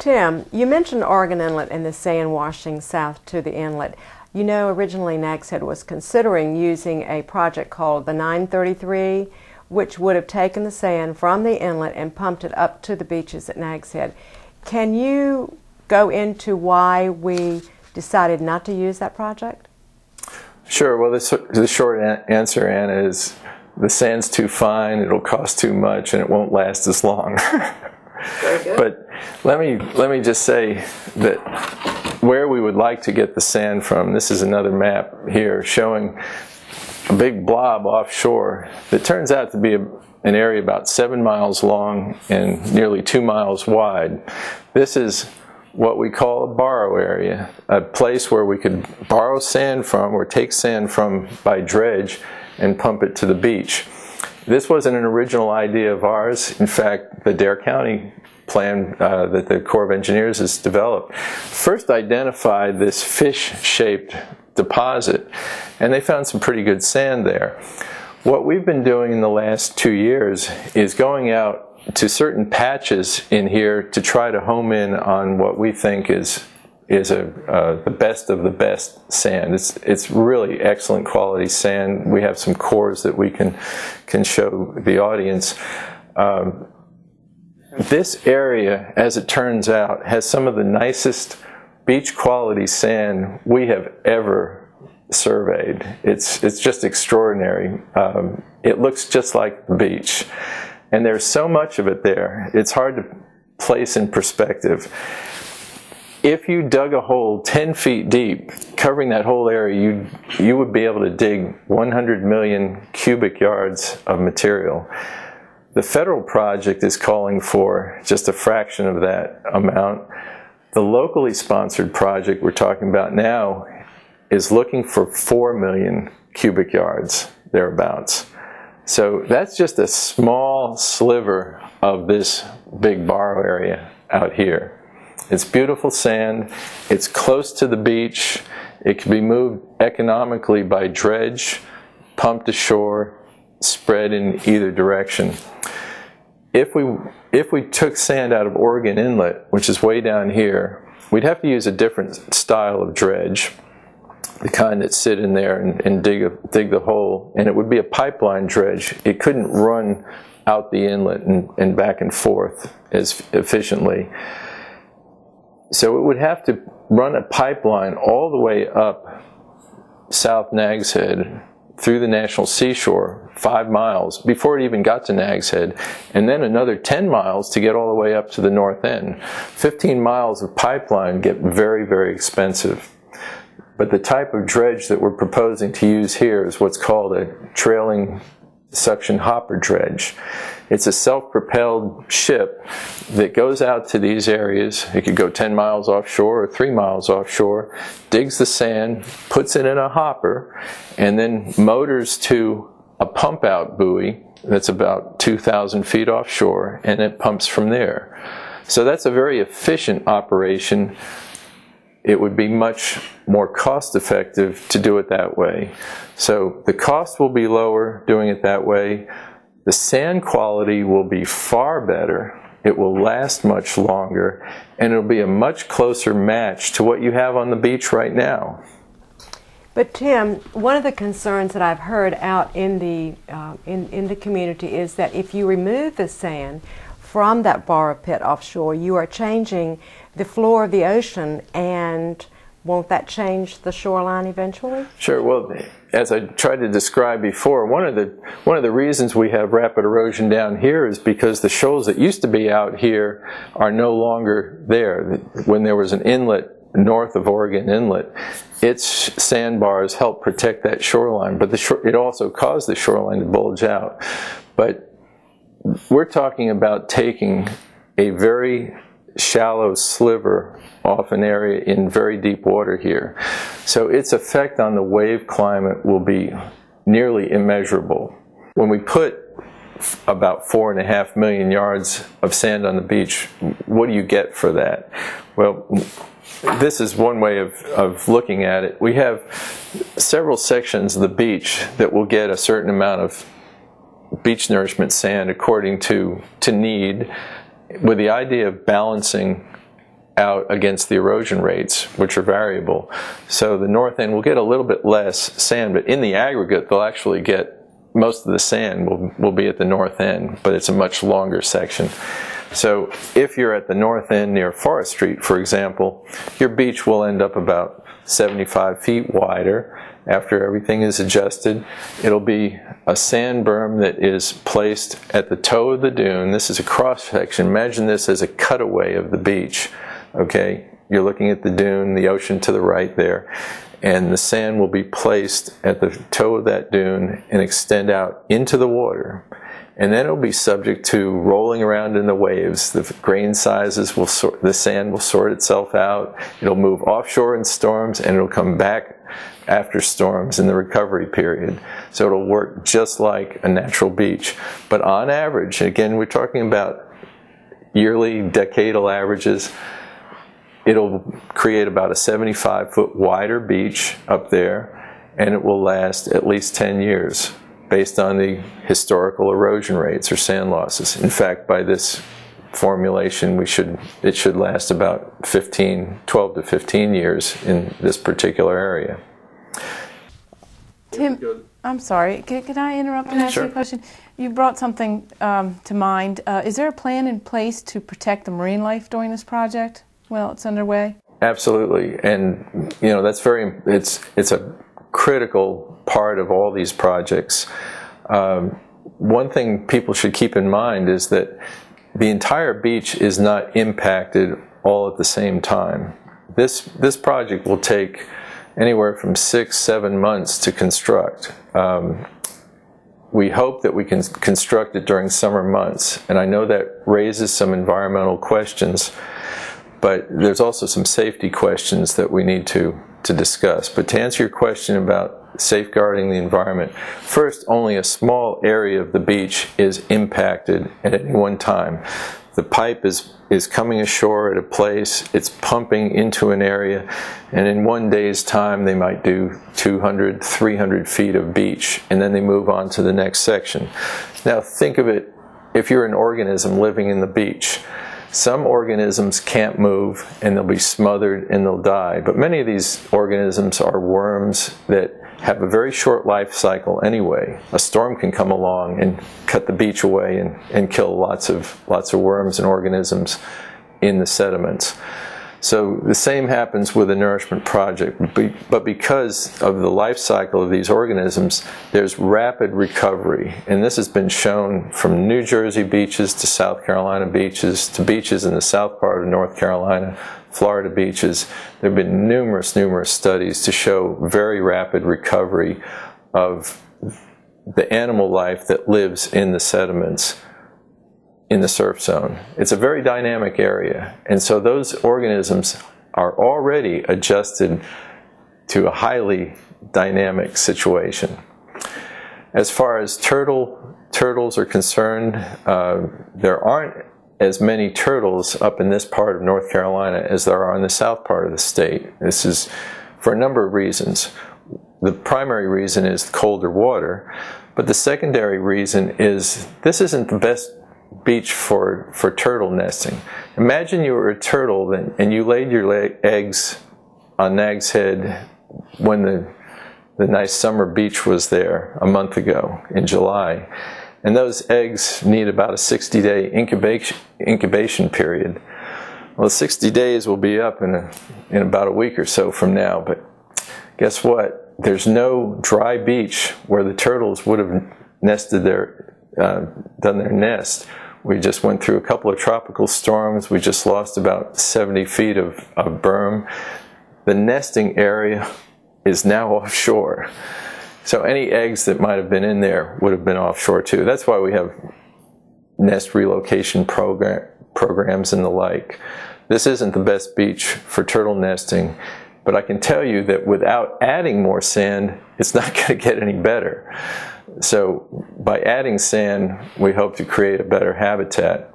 Tim, you mentioned Oregon Inlet and the sand washing south to the inlet. You know, originally Nags Head was considering using a project called the 933, which would have taken the sand from the inlet and pumped it up to the beaches at Nags Head. Can you go into why we decided not to use that project? Sure. Well, the short answer, Anna, is the sand's too fine, it'll cost too much, and it won't last as long. Very good. But let me just say that where we would like to get the sand from, this is another map here showing a big blob offshore that turns out to be an area about 7 miles long and nearly 2 miles wide. This is what we call a borrow area, a place where we could borrow sand from or take sand from by dredge and pump it to the beach. This wasn't an original idea of ours. In fact, the Dare County plan that the Corps of Engineers has developed first identified this fish-shaped deposit, and they found some pretty good sand there. What we've been doing in the last 2 years is going out to certain patches in here to try to home in on what we think is the best of the best sand. It's really excellent quality sand. We have some cores that we can show the audience. This area, as it turns out, has some of the nicest beach quality sand we have ever surveyed. It's just extraordinary. It looks just like the beach, and there's so much of it there. It's hard to place in perspective. If you dug a hole 10 feet deep, covering that whole area, you would be able to dig 100 million cubic yards of material. The federal project is calling for just a fraction of that amount. The locally sponsored project we're talking about now is looking for 4 million cubic yards, thereabouts. So that's just a small sliver of this big borrow area out here. It's beautiful sand, it's close to the beach, it can be moved economically by dredge, pumped ashore, spread in either direction. If we took sand out of Oregon Inlet, which is way down here, we'd have to use a different style of dredge, the kind that sit in there and dig the hole, and it would be a pipeline dredge. It couldn't run out the inlet and back and forth as efficiently. So it would have to run a pipeline all the way up South Nags Head through the National Seashore, 5 miles, before it even got to Nags Head, and then another 10 miles to get all the way up to the north end. 15 miles of pipeline get very, very expensive. But the type of dredge that we're proposing to use here is what's called a trailing suction hopper dredge. It's a self-propelled ship that goes out to these areas. It could go 10 miles offshore or 3 miles offshore, digs the sand, puts it in a hopper, and then motors to a pump-out buoy that's about 2,000 feet offshore, and it pumps from there. So that's a very efficient operation. It would be much more cost-effective to do it that way. So the cost will be lower doing it that way. The sand quality will be far better. It will last much longer, and it'll be a much closer match to what you have on the beach right now. But Tim, one of the concerns that I've heard out in the community is that if you remove the sand from that borrow pit offshore, you are changing the floor of the ocean, and won't that change the shoreline eventually? Sure. Well, as I tried to describe before, one of the reasons we have rapid erosion down here is because the shoals that used to be out here are no longer there. When there was an inlet north of Oregon Inlet, its sandbars helped protect that shoreline, but it also caused the shoreline to bulge out. But we're talking about taking a very shallow sliver off an area in very deep water here. So its effect on the wave climate will be nearly immeasurable. When we put about 4.5 million yards of sand on the beach, what do you get for that? Well, this is one way of looking at it. We have several sections of the beach that will get a certain amount of beach nourishment sand according to need, with the idea of balancing out against the erosion rates, which are variable. So the north end will get a little bit less sand, but in the aggregate, they'll actually get most of the sand will be at the north end, but it's a much longer section. So if you're at the north end near Forest Street, for example, your beach will end up about 75 feet wider. After everything is adjusted, it'll be a sand berm that is placed at the toe of the dune. This is a cross section. Imagine this as a cutaway of the beach. Okay, you're looking at the dune, the ocean to the right there, and the sand will be placed at the toe of that dune and extend out into the water. And then it'll be subject to rolling around in the waves. The grain sizes will the sand will sort itself out. It'll move offshore in storms, and it'll come back after storms in the recovery period. So it'll work just like a natural beach. But on average, again, we're talking about yearly, decadal averages, it'll create about a 75-foot wider beach up there, and it will last at least 10 years based on the historical erosion rates or sand losses. In fact, by this formulation, it should last about 12 to 15 years in this particular area. Tim, I'm sorry, can I interrupt and ask you a question? You brought something to mind. Is there a plan in place to protect the marine life during this project while it's underway? Absolutely, and you know that's it's a critical part of all these projects. One thing people should keep in mind is that the entire beach is not impacted all at the same time. This project will take anywhere from 6-7 months to construct. We hope that we can construct it during summer months, and I know that raises some environmental questions, but there's also some safety questions that we need to discuss. But to answer your question about safeguarding the environment, first, only a small area of the beach is impacted at any one time. The pipe is coming ashore at a place, it's pumping into an area, and in one day's time they might do 200, 300 feet of beach, and then they move on to the next section. Now think of it, if you're an organism living in the beach, some organisms can't move and they'll be smothered and they'll die, but many of these organisms are worms that have a very short life cycle anyway. A storm can come along and cut the beach away and kill lots of worms and organisms in the sediments. So the same happens with the Nourishment project, but because of the life cycle of these organisms, there's rapid recovery. And this has been shown from New Jersey beaches to South Carolina beaches to beaches in the south part of North Carolina, Florida beaches. There have been numerous studies to show very rapid recovery of the animal life that lives in the sediments in the surf zone. It's a very dynamic area, and so those organisms are already adjusted to a highly dynamic situation. As far as turtles are concerned, there aren't as many turtles up in this part of North Carolina as there are in the south part of the state. This is for a number of reasons. The primary reason is colder water, but the secondary reason is this isn't the best beach for turtle nesting. Imagine you were a turtle and you laid your eggs on Nags Head when the nice summer beach was there a month ago in July. And those eggs need about a 60-day incubation period. Well, 60 days will be up in about a week or so from now, but guess what? There's no dry beach where the turtles would have nested done their nest. We just went through a couple of tropical storms. We just lost about 70 feet of berm. The nesting area is now offshore. So any eggs that might have been in there would have been offshore too. That's why we have nest relocation programs and the like. This isn't the best beach for turtle nesting, but I can tell you that without adding more sand, it's not going to get any better. So by adding sand, we hope to create a better habitat